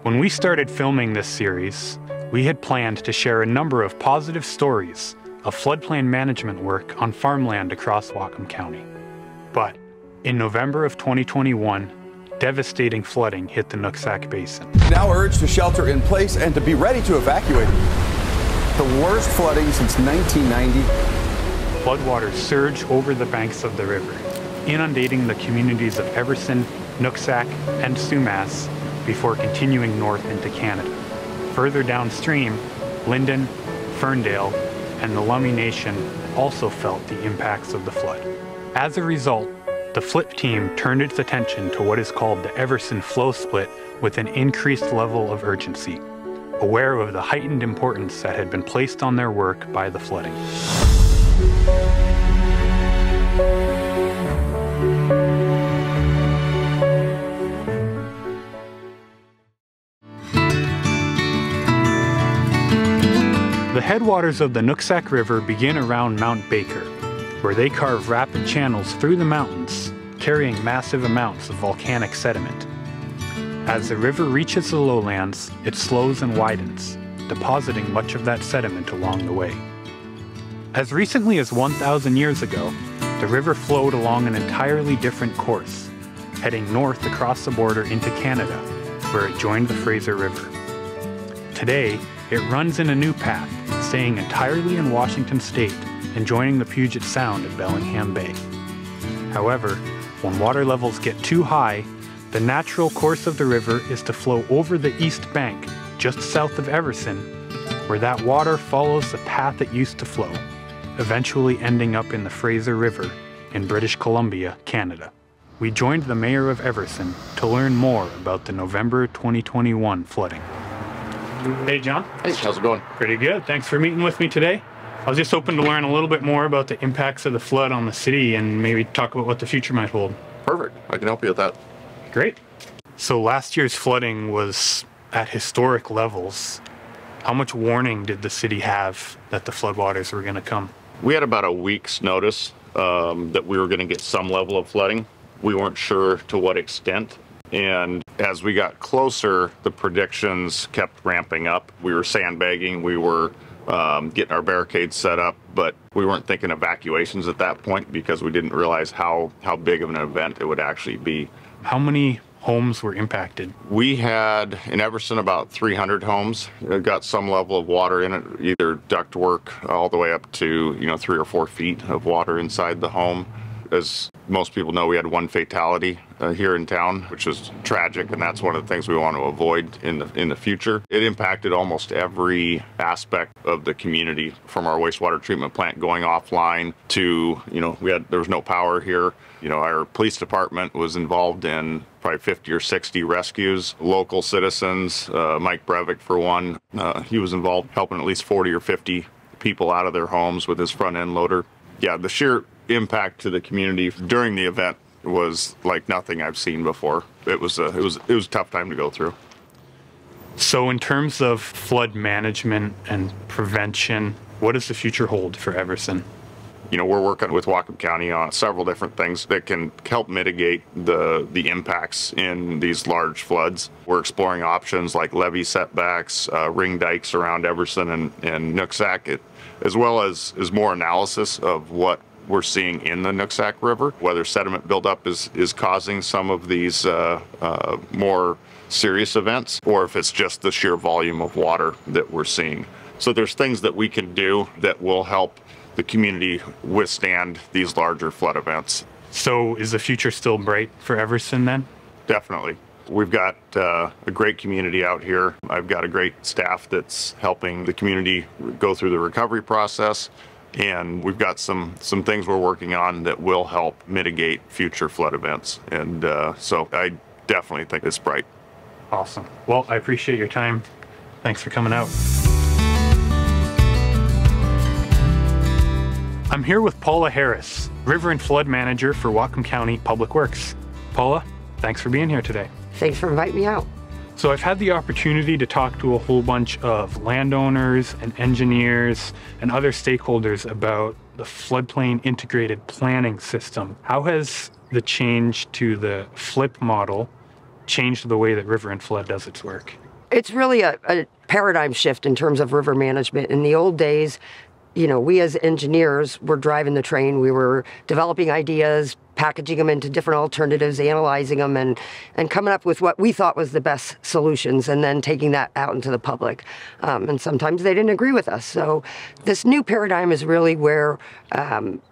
When we started filming this series, we had planned to share a number of positive stories of floodplain management work on farmland across Whatcom County. But in November of 2021, devastating flooding hit the Nooksack Basin. Now urged to shelter in place and to be ready to evacuate. The worst flooding since 1990. Floodwaters surge over the banks of the river, inundating the communities of Everson, Nooksack, and Sumas before continuing north into Canada. Further downstream, Linden, Ferndale, and the Lummi Nation also felt the impacts of the flood. As a result, the FLIP team turned its attention to what is called the Everson flow split with an increased level of urgency, aware of the heightened importance that had been placed on their work by the flooding. The headwaters of the Nooksack River begin around Mount Baker, where they carve rapid channels through the mountains, carrying massive amounts of volcanic sediment. As the river reaches the lowlands, it slows and widens, depositing much of that sediment along the way. As recently as 1,000 years ago, the river flowed along an entirely different course, heading north across the border into Canada, where it joined the Fraser River. Today, it runs in a new path, staying entirely in Washington State and joining the Puget Sound at Bellingham Bay. However, when water levels get too high, the natural course of the river is to flow over the east bank, just south of Everson, where that water follows the path it used to flow, eventually ending up in the Fraser River in British Columbia, Canada. We joined the mayor of Everson to learn more about the November 2021 flooding. Hey, John. Hey, how's it going? Pretty good. Thanks for meeting with me today. I was just hoping to learn a little bit more about the impacts of the flood on the city and maybe talk about what the future might hold. Perfect. I can help you with that. Great. So last year's flooding was at historic levels. How much warning did the city have that the floodwaters were going to come? We had about a week's notice that we were going to get some level of flooding. We weren't sure to what extent. And as we got closer, the predictions kept ramping up. We were sandbagging, we were getting our barricades set up, but we weren't thinking evacuations at that point because we didn't realize how big of an event it would actually be. How many homes were impacted? We had in Everson about 300 homes. It got some level of water in it, either ductwork all the way up to 3 or 4 feet of water inside the home. As most people know, we had one fatality here in town, which is tragic, and that's one of the things we want to avoid in the future. It impacted almost every aspect of the community, from our wastewater treatment plant going offline to, there was no power here. Our police department was involved in probably 50 or 60 rescues. Local citizens, Mike Breivik for one, he was involved helping at least 40 or 50 people out of their homes with his front end loader. Yeah, the sheer impact to the community during the event was like nothing I've seen before. It was a tough time to go through. So in terms of flood management and prevention, what does the future hold for Everson? We're working with Whatcom County on several different things that can help mitigate the impacts in these large floods. We're exploring options like levee setbacks, ring dikes around Everson and Nooksack, as well as more analysis of what we're seeing in the Nooksack River, whether sediment buildup is causing some of these more serious events, or if it's just the sheer volume of water that we're seeing. So there's things that we can do that will help the community withstand these larger flood events. So is the future still bright for Everson then? Definitely. We've got a great community out here. I've got a great staff that's helping the community go through the recovery process. And we've got some things we're working on that will help mitigate future flood events. And so I definitely think it's bright. Awesome. Well, I appreciate your time. Thanks for coming out. I'm here with Paula Harris, River and Flood Manager for Whatcom County Public Works. Paula, thanks for being here today. Thanks for inviting me out. So I've had the opportunity to talk to a whole bunch of landowners and engineers and other stakeholders about the Floodplain Integrated Planning system. How has the change to the FLIP model changed the way that River and Flood does its work? It's really a paradigm shift in terms of river management. In the old days, we as engineers were driving the train. We were developing ideas, packaging them into different alternatives, analyzing them, and coming up with what we thought was the best solutions, and then taking that out into the public. And sometimes they didn't agree with us. So this new paradigm is really where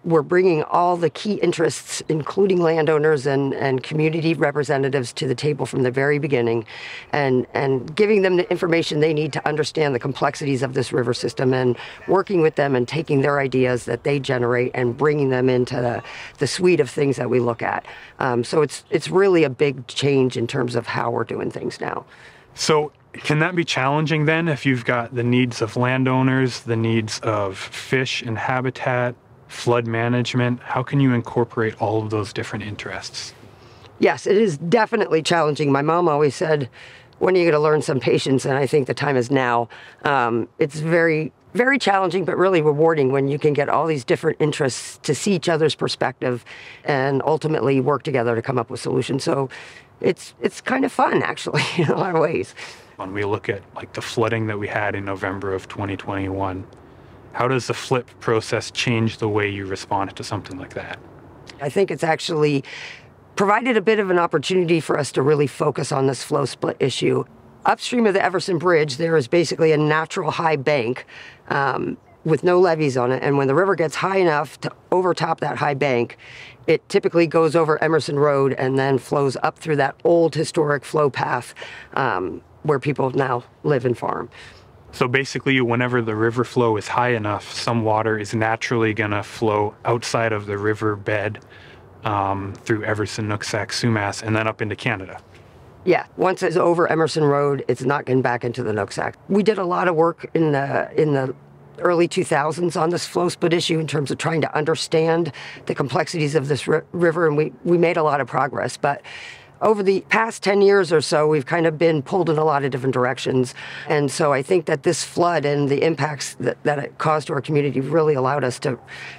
we're bringing all the key interests, including landowners and community representatives, to the table from the very beginning, and giving them the information they need to understand the complexities of this river system, and working with them and taking their ideas that they generate and bringing them into the suite of things that we look at. So it's really a big change in terms of how we're doing things now. So can that be challenging then, if you've got the needs of landowners, the needs of fish and habitat, flood management? How can you incorporate all of those different interests? Yes, it is definitely challenging. My mom always said, when are you going to learn some patience? And I think the time is now. It's very challenging, but really rewarding when you can get all these different interests to see each other's perspective and ultimately work together to come up with solutions. So it's kind of fun, actually, in a lot of ways. When we look at the flooding that we had in November of 2021, how does the flip process change the way you respond to something like that? I think it's actually provided a bit of an opportunity for us to really focus on this flow split issue. Upstream of the Everson Bridge, there is basically a natural high bank with no levees on it. And when the river gets high enough to overtop that high bank, it typically goes over Emerson Road and then flows up through that old historic flow path where people now live and farm. So basically, whenever the river flow is high enough, some water is naturally going to flow outside of the river bed through Everson, Nooksack, Sumas, and then up into Canada. Yeah, once it's over Emerson Road, it's not getting back into the Nooksack. We did a lot of work in the early 2000s on this flow split issue in terms of trying to understand the complexities of this river, and we made a lot of progress. But over the past 10 years or so, we've kind of been pulled in a lot of different directions. And so I think that this flood and the impacts that it caused to our community really allowed us to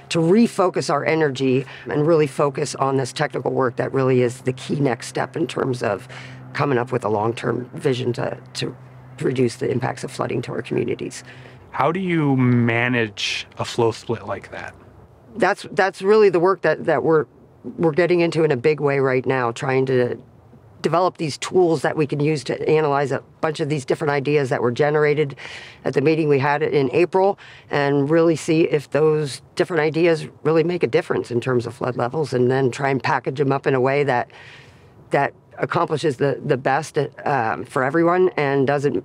refocus our energy and really focus on this technical work that really is the key next step in terms of coming up with a long-term vision to reduce the impacts of flooding to our communities. How do you manage a flow split like that? That's really the work that we're getting into in a big way right now, trying to develop these tools that we can use to analyze a bunch of these different ideas that were generated at the meeting we had in April, and really see if those different ideas really make a difference in terms of flood levels, and then try and package them up in a way that accomplishes the best for everyone and doesn't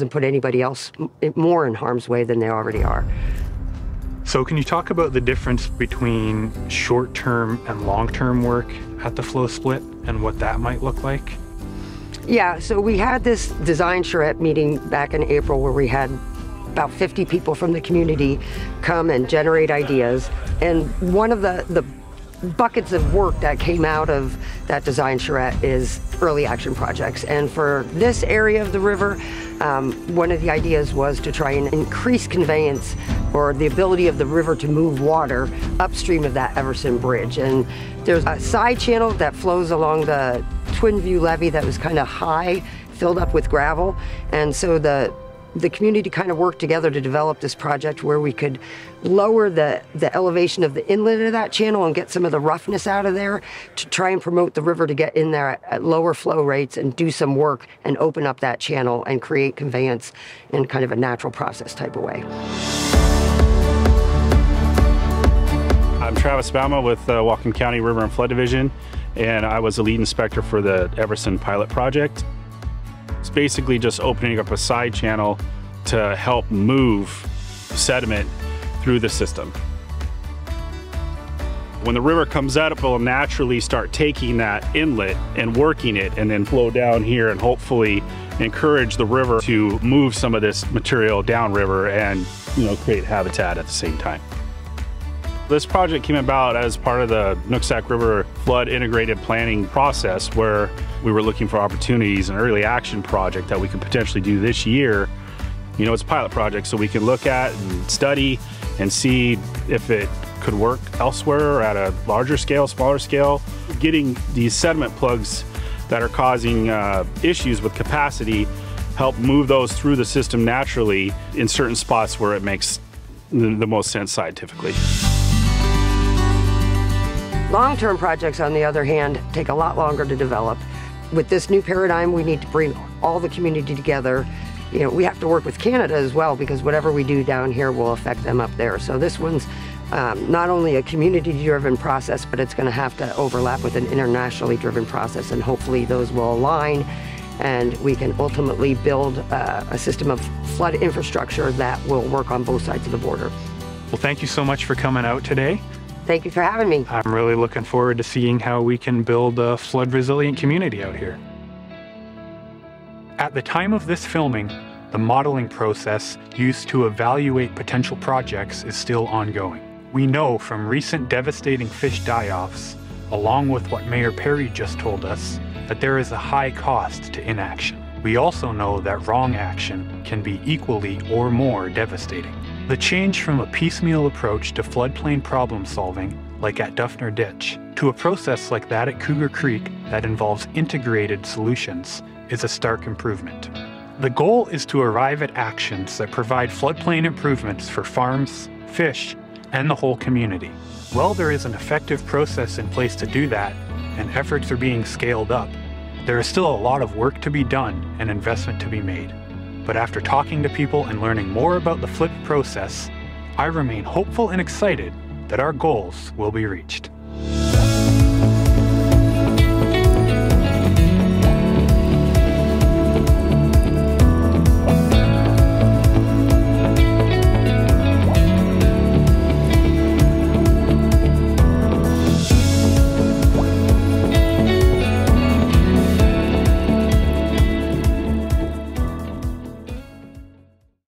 put anybody else more in harm's way than they already are. So can you talk about the difference between short-term and long-term work at the flow split and what that might look like? Yeah, so we had this design charrette meeting back in April where we had about 50 people from the community come and generate ideas. And one of the buckets of work that came out of that design charrette is early action projects. And for this area of the river, one of the ideas was to try and increase conveyance or the ability of the river to move water upstream of that Everson Bridge. And there's a side channel that flows along the Twin View levee that was kind of high, filled up with gravel. And so the community kind of worked together to develop this project where we could lower the elevation of the inlet of that channel and get some of the roughness out of there to try and promote the river to get in there at lower flow rates and do some work and open up that channel and create conveyance in kind of a natural process type of way. I'm Travis Bama with Whatcom County River and Flood Division, and I was the lead inspector for the Everson pilot project. It's basically just opening up a side channel to help move sediment through the system. When the river comes out, it will naturally start taking that inlet and working it and then flow down here and hopefully encourage the river to move some of this material downriver and create habitat at the same time. This project came about as part of the Nooksack River Flood Integrated Planning process, where we were looking for opportunities, an early action project that we could potentially do this year. It's a pilot project, so we can look at and study and see if it could work elsewhere or at a larger scale, smaller scale. Getting these sediment plugs that are causing issues with capacity, help move those through the system naturally in certain spots where it makes the most sense scientifically. Long-term projects, on the other hand, take a lot longer to develop. With this new paradigm, we need to bring all the community together. You know, we have to work with Canada as well, because whatever we do down here will affect them up there. So this one's not only a community-driven process, but it's going to have to overlap with an internationally driven process, and hopefully those will align, and we can ultimately build a system of flood infrastructure that will work on both sides of the border. Well, thank you so much for coming out today. Thank you for having me. I'm really looking forward to seeing how we can build a flood-resilient community out here. At the time of this filming, the modeling process used to evaluate potential projects is still ongoing. We know from recent devastating fish die-offs, along with what Mayor Perry just told us, that there is a high cost to inaction. We also know that wrong action can be equally or more devastating. The change from a piecemeal approach to floodplain problem solving, like at Duffner Ditch, to a process like that at Cougar Creek that involves integrated solutions, is a stark improvement. The goal is to arrive at actions that provide floodplain improvements for farms, fish, and the whole community. While there is an effective process in place to do that, and efforts are being scaled up, there is still a lot of work to be done and investment to be made. But after talking to people and learning more about the FLIP process, I remain hopeful and excited that our goals will be reached.